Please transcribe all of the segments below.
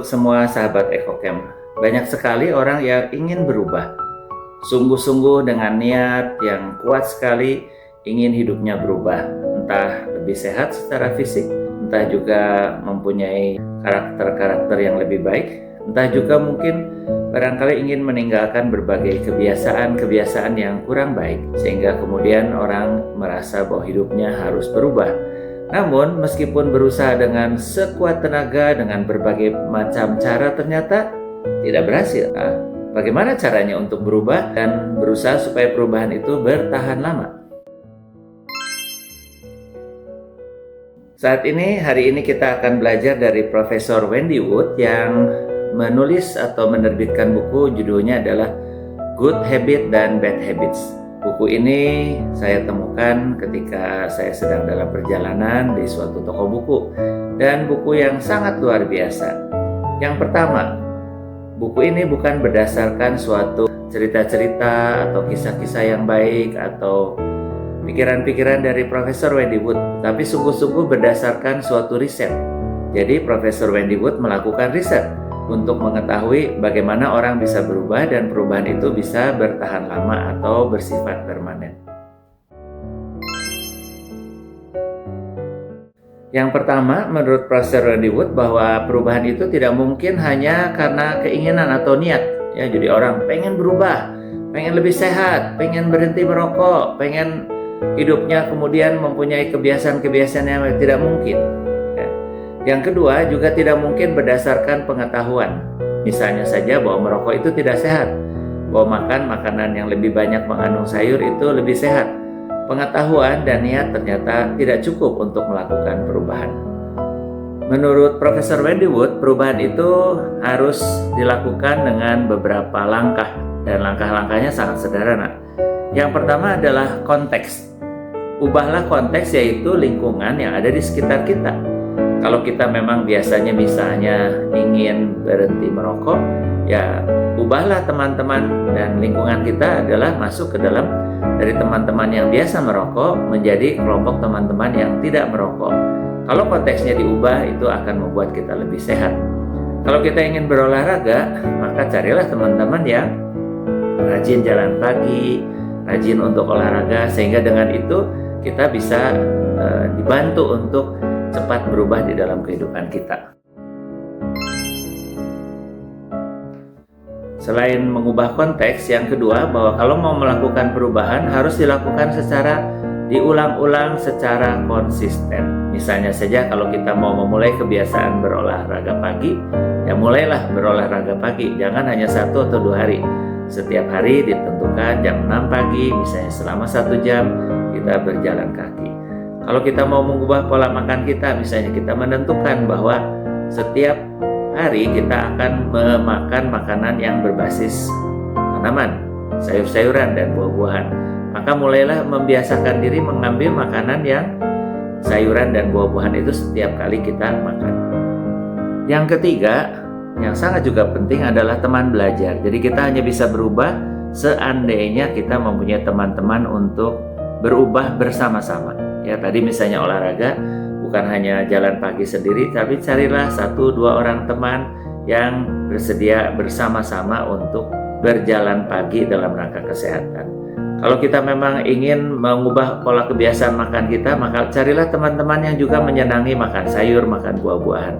untuk semua sahabat EcoCamp. Banyak sekali orang yang ingin berubah. Sungguh-sungguh dengan niat yang kuat sekali ingin hidupnya berubah. Entah lebih sehat secara fisik, entah juga mempunyai karakter-karakter yang lebih baik, entah juga mungkin barangkali ingin meninggalkan berbagai kebiasaan-kebiasaan yang kurang baik, sehingga kemudian orang merasa bahwa hidupnya harus berubah. Namun, meskipun berusaha dengan sekuat tenaga, dengan berbagai macam cara, ternyata tidak berhasil. Nah, bagaimana caranya untuk berubah dan berusaha supaya perubahan itu bertahan lama? Hari ini kita akan belajar dari Profesor Wendy Wood yang menulis atau menerbitkan buku judulnya adalah Good Habit dan Bad Habits. Buku ini saya temukan ketika saya sedang dalam perjalanan di suatu toko buku, dan buku yang sangat luar biasa. Yang pertama, buku ini bukan berdasarkan suatu cerita-cerita atau kisah-kisah yang baik atau pikiran-pikiran dari Profesor Wendy Wood, tapi sungguh-sungguh berdasarkan suatu riset. Jadi Profesor Wendy Wood melakukan riset untuk mengetahui bagaimana orang bisa berubah dan perubahan itu bisa bertahan lama atau bersifat permanen. Yang pertama, menurut Profesor Wendy Wood, bahwa perubahan itu tidak mungkin hanya karena keinginan atau niat. Ya, jadi orang pengen berubah, pengen lebih sehat, pengen berhenti merokok, pengen hidupnya kemudian mempunyai kebiasaan-kebiasaan yang tidak mungkin. Yang kedua, juga tidak mungkin berdasarkan pengetahuan. Misalnya saja bahwa merokok itu tidak sehat, bahwa makan makanan yang lebih banyak mengandung sayur itu lebih sehat. Pengetahuan dan niat ternyata tidak cukup untuk melakukan perubahan. Menurut Profesor Wendy Wood, perubahan itu harus dilakukan dengan beberapa langkah, dan langkah-langkahnya sangat sederhana. Yang pertama adalah konteks. Ubahlah konteks, yaitu lingkungan yang ada di sekitar kita. Kalau kita memang biasanya misalnya ingin berhenti merokok, ya ubahlah teman-teman dan lingkungan kita adalah masuk ke dalam dari teman-teman yang biasa merokok menjadi kelompok teman-teman yang tidak merokok. Kalau konteksnya diubah, itu akan membuat kita lebih sehat. Kalau kita ingin berolahraga, maka carilah teman-teman yang rajin jalan pagi, rajin untuk olahraga, sehingga dengan itu kita bisa dibantu untuk cepat berubah di dalam kehidupan kita. Selain mengubah konteks, yang kedua, bahwa kalau mau melakukan perubahan harus dilakukan secara diulang-ulang secara konsisten. Misalnya saja kalau kita mau memulai kebiasaan berolahraga pagi, ya mulailah berolahraga pagi. Jangan hanya 1 atau 2 hari. Setiap hari ditentukan jam 6 pagi, misalnya selama 1 jam kita berjalan kaki. Kalau kita mau mengubah pola makan kita, misalnya kita menentukan bahwa setiap hari kita akan memakan makanan yang berbasis tanaman, sayur-sayuran dan buah-buahan, maka mulailah membiasakan diri mengambil makanan yang sayuran dan buah-buahan itu setiap kali kita makan. Yang ketiga, yang sangat juga penting adalah teman belajar. Jadi kita hanya bisa berubah seandainya kita mempunyai teman-teman untuk berubah bersama-sama. Ya, tadi misalnya olahraga, bukan hanya jalan pagi sendiri, tapi carilah 1-2 orang teman yang bersedia bersama-sama untuk berjalan pagi dalam rangka kesehatan. Kalau kita memang ingin mengubah pola kebiasaan makan kita, maka carilah teman-teman yang juga menyenangi makan sayur, makan buah-buahan.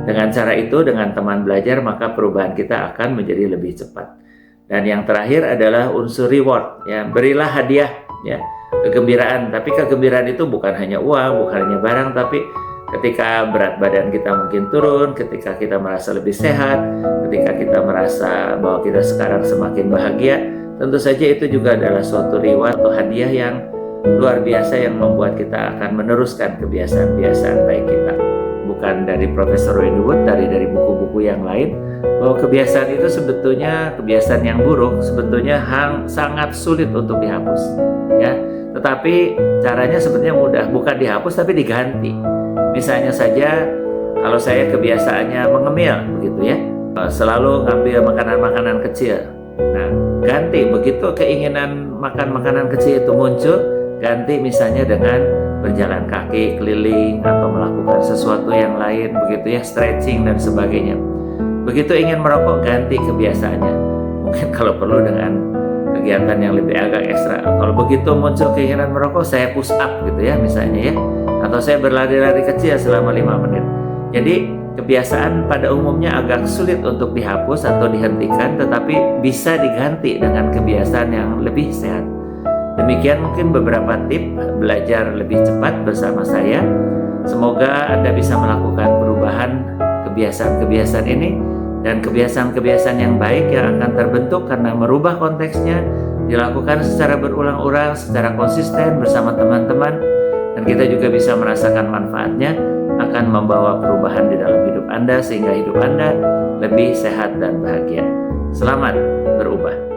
Dengan cara itu, dengan teman belajar, maka perubahan kita akan menjadi lebih cepat. Dan yang terakhir adalah unsur reward. Ya, berilah hadiah, ya, kegembiraan. Tapi kegembiraan itu bukan hanya uang, bukan hanya barang, tapi ketika berat badan kita mungkin turun, ketika kita merasa lebih sehat, ketika kita merasa bahwa kita sekarang semakin bahagia, tentu saja itu juga adalah suatu reward atau hadiah yang luar biasa yang membuat kita akan meneruskan kebiasaan-kebiasaan baik kita. Bukan dari Profesor Wendy Wood, dari buku-buku yang lain, bahwa kebiasaan itu sebetulnya kebiasaan yang buruk, sebetulnya sangat sulit untuk dihapus. Ya, tetapi caranya sebenarnya mudah, bukan dihapus tapi diganti. Misalnya saja kalau saya kebiasaannya mengemil, begitu ya, selalu ngambil makanan-makanan kecil. Nah, ganti begitu keinginan makan makanan kecil itu muncul, ganti misalnya dengan berjalan kaki keliling atau melakukan sesuatu yang lain, begitu ya, stretching dan sebagainya. Begitu ingin merokok, ganti kebiasaannya. Mungkin kalau perlu dengan kegiatan yang lebih agak ekstra. Kalau begitu muncul keinginan merokok, saya push up gitu ya misalnya ya. Atau saya berlari-lari kecil selama 5 menit. Jadi kebiasaan pada umumnya agak sulit untuk dihapus atau dihentikan, tetapi bisa diganti dengan kebiasaan yang lebih sehat. Demikian mungkin beberapa tips belajar lebih cepat bersama saya. Semoga Anda bisa melakukan perubahan kebiasaan-kebiasaan ini, dan kebiasaan-kebiasaan yang baik yang akan terbentuk karena merubah konteksnya, dilakukan secara berulang-ulang, secara konsisten bersama teman-teman, dan kita juga bisa merasakan manfaatnya, akan membawa perubahan di dalam hidup Anda sehingga hidup Anda lebih sehat dan bahagia. Selamat berubah.